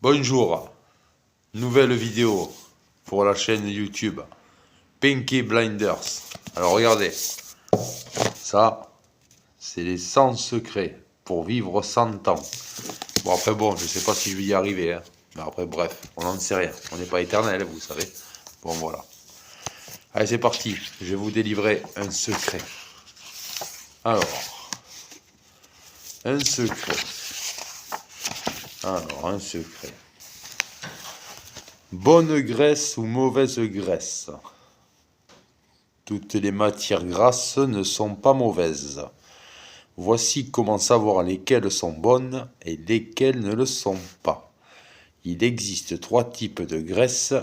Bonjour, nouvelle vidéo pour la chaîne YouTube Peaky Blinders. Alors regardez, ça c'est les 100 secrets pour vivre 100 ans. Bon après je sais pas si je vais y arriver, hein. Mais après bref, on n'en sait rien, on n'est pas éternel vous savez. Bon voilà. Allez c'est parti, je vais vous délivrer un secret. Alors, un secret. Bonne graisse ou mauvaise graisse? Toutes les matières grasses ne sont pas mauvaises. Voici comment savoir lesquelles sont bonnes et lesquelles ne le sont pas. Il existe 3 types de graisses: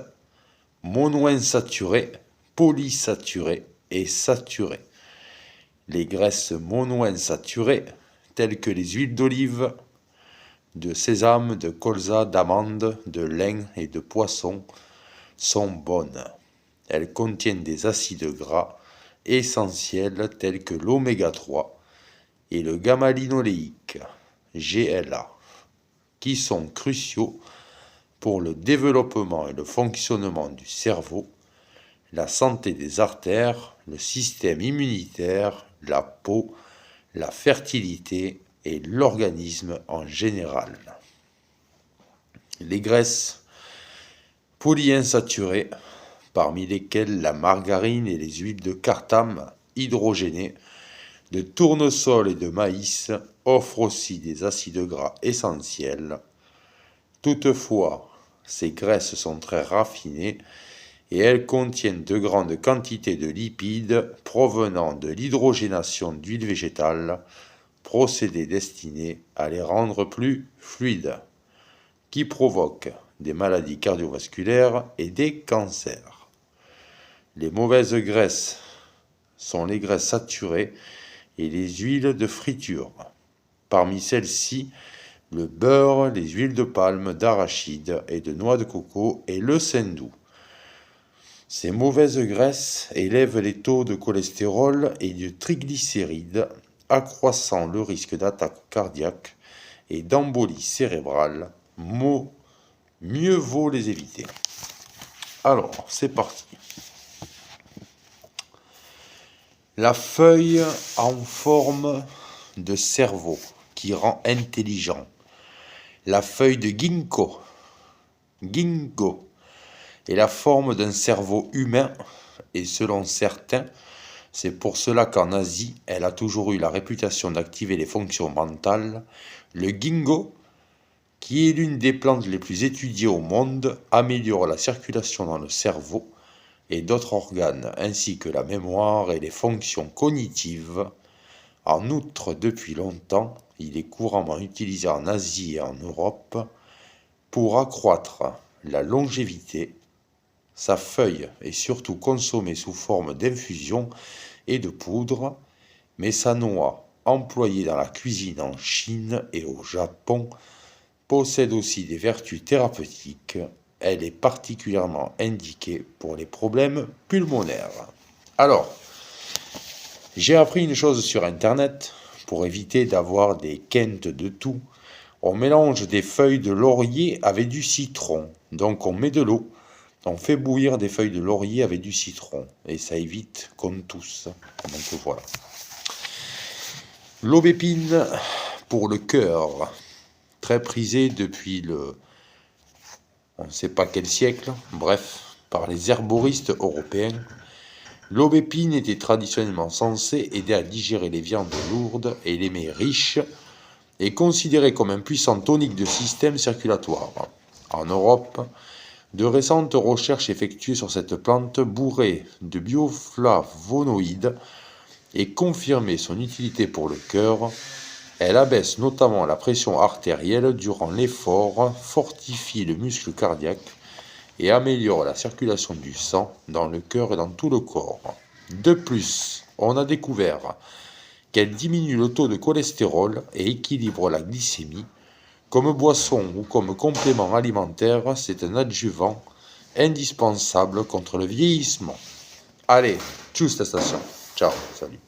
monoinsaturées, polysaturées et saturées. Les graisses monoinsaturées, telles que les huiles d'olive, de sésame, de colza, d'amande, de lin et de poisson, sont bonnes. Elles contiennent des acides gras essentiels tels que l'oméga 3 et le gamma-linoléique, GLA, qui sont cruciaux pour le développement et le fonctionnement du cerveau, la santé des artères, le système immunitaire, la peau, la fertilité et l'organisme en général. Les graisses polyinsaturées, parmi lesquelles la margarine et les huiles de cartame hydrogénées, de tournesol et de maïs, offrent aussi des acides gras essentiels. Toutefois, ces graisses sont très raffinées et elles contiennent de grandes quantités de lipides provenant de l'hydrogénation d'huile végétale, procédé destiné à les rendre plus fluides, qui provoque des maladies cardiovasculaires et des cancers. Les mauvaises graisses sont les graisses saturées et les huiles de friture. Parmi celles-ci, le beurre, les huiles de palme, d'arachide et de noix de coco et le saindoux. Ces mauvaises graisses élèvent les taux de cholestérol et de triglycérides, accroissant le risque d'attaque cardiaque et d'embolie cérébrale. Mieux vaut les éviter. Alors, c'est parti. La feuille en forme de cerveau qui rend intelligent. La feuille de ginkgo est la forme d'un cerveau humain et selon certains, c'est pour cela qu'en Asie, elle a toujours eu la réputation d'activer les fonctions mentales. Le ginkgo, qui est l'une des plantes les plus étudiées au monde, améliore la circulation dans le cerveau et d'autres organes, ainsi que la mémoire et les fonctions cognitives. En outre, depuis longtemps, il est couramment utilisé en Asie et en Europe pour accroître la longévité. Sa feuille est surtout consommée sous forme d'infusion et de poudre, mais sa noix, employée dans la cuisine en Chine et au Japon, possède aussi des vertus thérapeutiques. Elle est particulièrement indiquée pour les problèmes pulmonaires. Alors, j'ai appris une chose sur Internet, pour éviter d'avoir des quintes de tout. On mélange des feuilles de laurier avec du citron, donc on met de l'eau. On fait bouillir des feuilles de laurier avec du citron et ça évite qu'on tousse. Donc voilà. L'aubépine pour le cœur, très prisée depuis on ne sait pas quel siècle, bref, par les herboristes européens. L'aubépine était traditionnellement censée aider à digérer les viandes lourdes et les mets riches et considérée comme un puissant tonique de système circulatoire. En Europe, de récentes recherches effectuées sur cette plante bourrée de bioflavonoïdes et confirmé son utilité pour le cœur. Elle abaisse notamment la pression artérielle durant l'effort, fortifie le muscle cardiaque et améliore la circulation du sang dans le cœur et dans tout le corps. De plus, on a découvert qu'elle diminue le taux de cholestérol et équilibre la glycémie. Comme boisson ou comme complément alimentaire, c'est un adjuvant indispensable contre le vieillissement. Allez, tchuss la station. Ciao, salut.